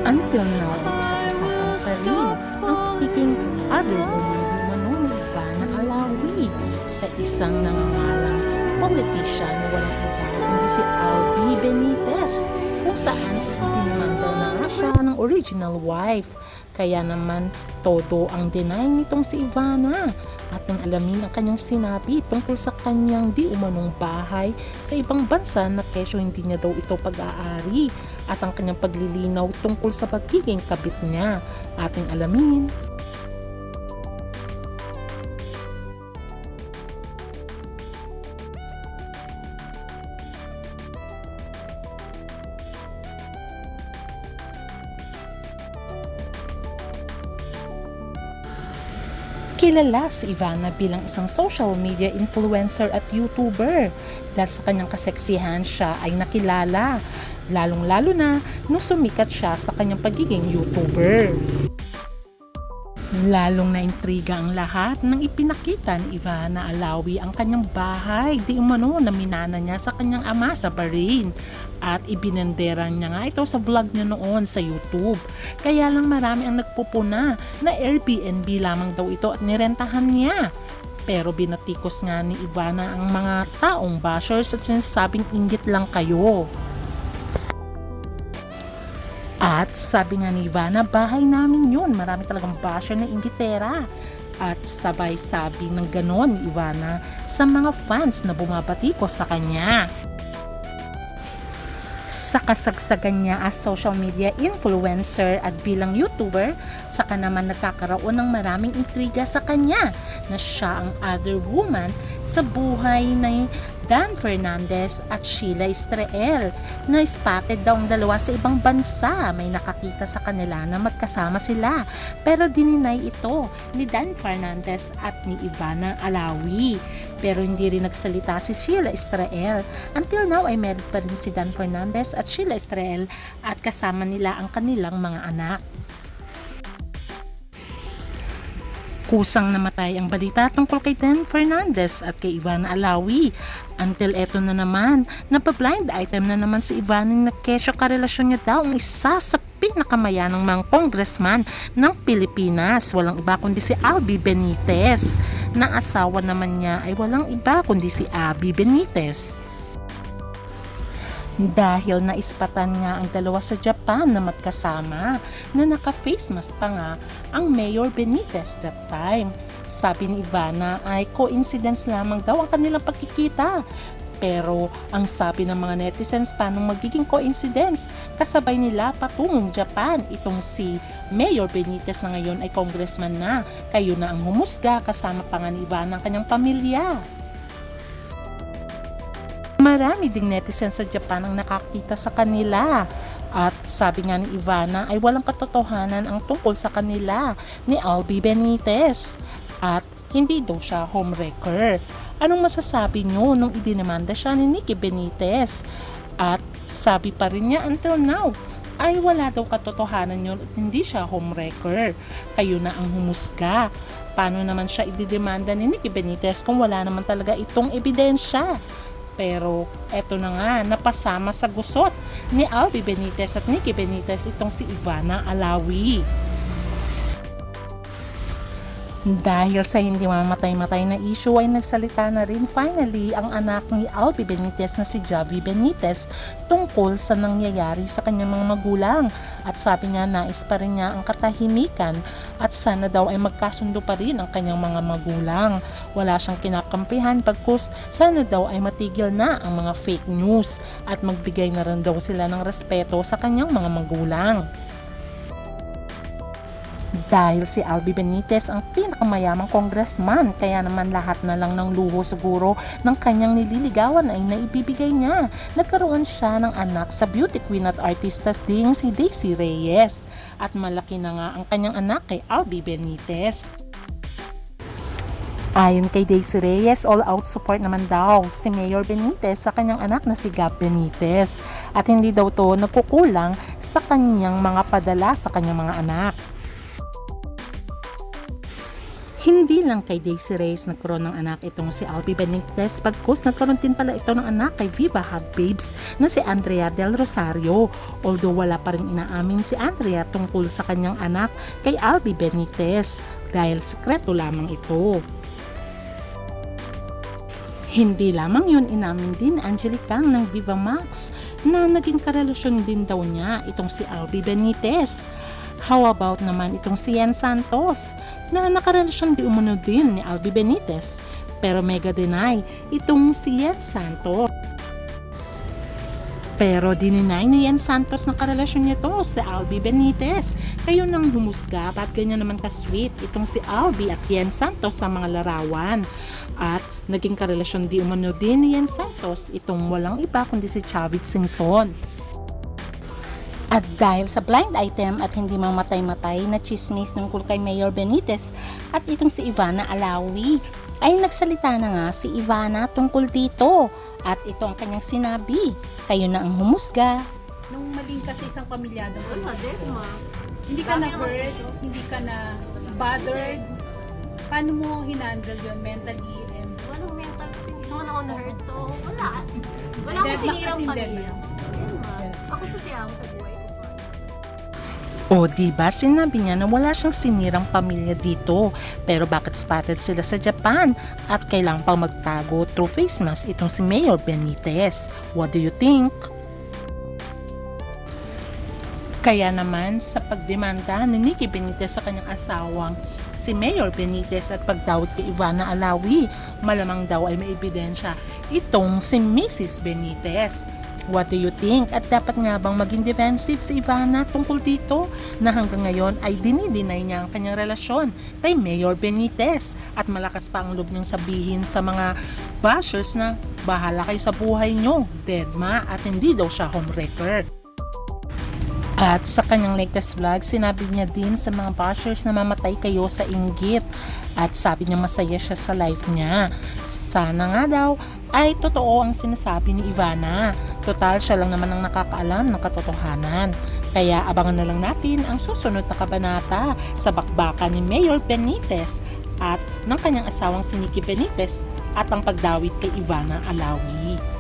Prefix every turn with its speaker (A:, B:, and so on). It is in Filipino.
A: Until now, ay usap-usapan pa rin ang pagiging other woman ni Ivana Alawi sa isang nangangalang politician na walang iba kundi si Albi Benitez, kung saan dinimanda na nga siya ng original wife. Kaya naman todo ang deny nitong si Ivana at nang alamin ang kanyang sinabi tungkol sa kanyang di umanong bahay sa ibang bansa na kesyo hindi niya daw ito pag-aari at ang kanyang paglilinaw tungkol sa pagiging kabit niya. Ating alamin. Kilala si Ivana bilang isang social media influencer at YouTuber. Dahil sa kanyang kaseksihan siya ay nakilala, lalong-lalo na nung sumikat siya sa kanyang pagiging YouTuber. Lalong naintriga ang lahat nang ipinakita ni Ivana Alawi ang kanyang bahay di umano na minana niya sa kanyang ama sa Bahrain at ibinendera niya nga ito sa vlog niya noon sa YouTube. Kaya lang marami ang nagpupuna na Airbnb lamang daw ito at nirentahan niya. Pero binatikos nga ni Ivana ang mga taong bashers at sinasabing inggit lang kayo. At sabi nga ni Ivana, bahay namin yun. Marami talagang basher na inggitera. At sabay sabi ng ganon ni Ivana sa mga fans na bumabati ko sa kanya. Sa kasagsagan niya as social media influencer at bilang YouTuber, saka naman nagkakaroon ng maraming intriga sa kanya na siya ang other woman sa buhay ni Dan Fernandez at Sheila Estreel na spotted daw ang dalawa sa ibang bansa. May nakakita sa kanila na magkasama sila pero dininay ito ni Dan Fernandez at ni Ivana Alawi. Pero hindi rin nagsalita si Sheila Estreel. Until now ay meron pa rin si Dan Fernandez at Sheila Estreel at kasama nila ang kanilang mga anak. Kusang namatay ang balita tungkol kay Dan Fernandez at kay Ivana Alawi. Until eto na naman, napablind item na naman si Ivana na kesyo karelasyon niya daw ang isa sa pinakamayanang mga congressman ng Pilipinas. Walang iba kundi si Albi Benitez. Na asawa naman niya ay walang iba kundi si Abby Benitez. Dahil naispatan nga ang dalawa sa Japan na magkasama na naka-face mask pa nga ang Mayor Benitez that time. Sabi ni Ivana ay coincidence lamang daw ang kanilang pagkikita. Pero ang sabi ng mga netizens, paano magiging coincidence? Kasabay nila patungong Japan itong si Mayor Benitez na ngayon ay congressman na. Kayo na ang humusga, kasama pa nga ni Ivana ang kanyang pamilya. Marami ding netizens sa Japan ang nakakita sa kanila. At sabi nga ni Ivana ay walang katotohanan ang tungkol sa kanila ni Albi Benitez. At hindi daw siya homewrecker. Anong masasabi nyo nung idinamanda siya ni Nikki Benitez? At sabi pa rin niya until now ay wala daw katotohanan yun at hindi siya homewrecker. Kayo na ang humusga. Paano naman siya ididemanda ni Nikki Benitez kung wala naman talaga itong ebidensya? Pero eto na nga, napasama sa gusot ni Albi Benitez at Nikki Benitez itong si Ivana Alawi. Dahil sa hindi mamatay-matay na issue ay nagsalita na rin finally ang anak ni Albi Benitez na si Javi Benitez tungkol sa nangyayari sa kanyang mga magulang. At sabi niya nais pa rin niya ang katahimikan at sana daw ay magkasundo pa rin ang kanyang mga magulang. Wala siyang kinakampihan pagkus sana daw ay matigil na ang mga fake news at magbigay na rin daw sila ng respeto sa kanyang mga magulang. Dahil si Albi Benitez ang pinakamayamang congressman, kaya naman lahat na lang ng luho siguro ng kanyang nililigawan ay naibibigay niya. Nagkaroon siya ng anak sa beauty queen at artistas ding si Daisy Reyes. At malaki na nga ang kanyang anak kay Albi Benitez. Ayon kay Daisy Reyes, all-out support naman daw si Mayor Benitez sa kanyang anak na si Gab Benitez. At hindi daw to nagkukulang sa kanyang mga padala sa kanyang mga anak. Hindi Hindi lang kay Daisy Reyes nagkaroon ng anak itong si Albi Benitez, pagkus nagkaroon din pala ito ng anak kay Viva Hug Babes na si Andrea Del Rosario. Although wala pa rin inaamin si Andrea tungkol sa kanyang anak kay Albi Benitez dahil sekreto lamang ito. Hindi lamang yun, inamin din Angelica ng Viva Max na naging karelasyon din daw niya itong si Albi Benitez. How about naman itong si Yen Santos na nakarelasyon di umano din ni Albi Benitez, pero mega deny itong si Yen Santos. Pero dininay ni Yen Santos na karelasyon niya to si Albi Benitez. Kayo nang humusga, ba't ganyan naman ka-sweet itong si Albi at Yen Santos sa mga larawan. At naging karelasyon di umano din ni Yen Santos itong walang iba kundi si Chavit Singson. At dahil sa blind item at hindi mamatay-matay na chismis tungkol kay Mayor Benitez at itong si Ivana Alawi, ay nagsalita na nga si Ivana tungkol dito. At ito ang kanyang sinabi, kayo na ang humusga.
B: Nung maling ka sa isang pamilyadong
C: Wala din, ma.
B: hindi ka na-hurt, hindi ka na bothered, paano mo hinandle yun mentally and
C: Walang mental kasi hindi naman ako na-hurt. So, wala. Wala akong
B: Deadlock
C: sinirang
B: kasi
C: pamilya.
B: deadlock.
C: Yan, ma. Ako kasi ako sa buhay ko pa.
A: O diba sinabi niya na wala siyang sinirang pamilya dito, pero bakit spotted sila sa Japan at kailangan pang magtago through face mask itong si Mayor Benitez? What do you think? Kaya naman sa pagdemanda ni Nikki Benitez sa kanyang asawang si Mayor Benitez at pagdawit kay Ivana Alawi, malamang daw ay may ebidensya itong si Mrs. Benitez. What do you think? At dapat nga bang maging defensive si Ivana tungkol dito na hanggang ngayon ay dinideny niya ang kanyang relasyon kay Mayor Benitez at malakas pa ang loob niyang sabihin sa mga bashers na bahala kayo sa buhay niyo, deadma, at hindi daw siya homewrecker. At sa kanyang latest vlog, sinabi niya din sa mga bashers na mamatay kayo sa inggit at sabi niya masaya siya sa life niya. Sana nga daw ay totoo ang sinasabi ni Ivana. Total, siya lang naman ang nakakaalam ng katotohanan. Kaya abangan na lang natin ang susunod na kabanata sa bakbakan ni Mayor Benitez at ng kanyang asawang si Nikki Benitez at ang pagdawit kay Ivana Alawi.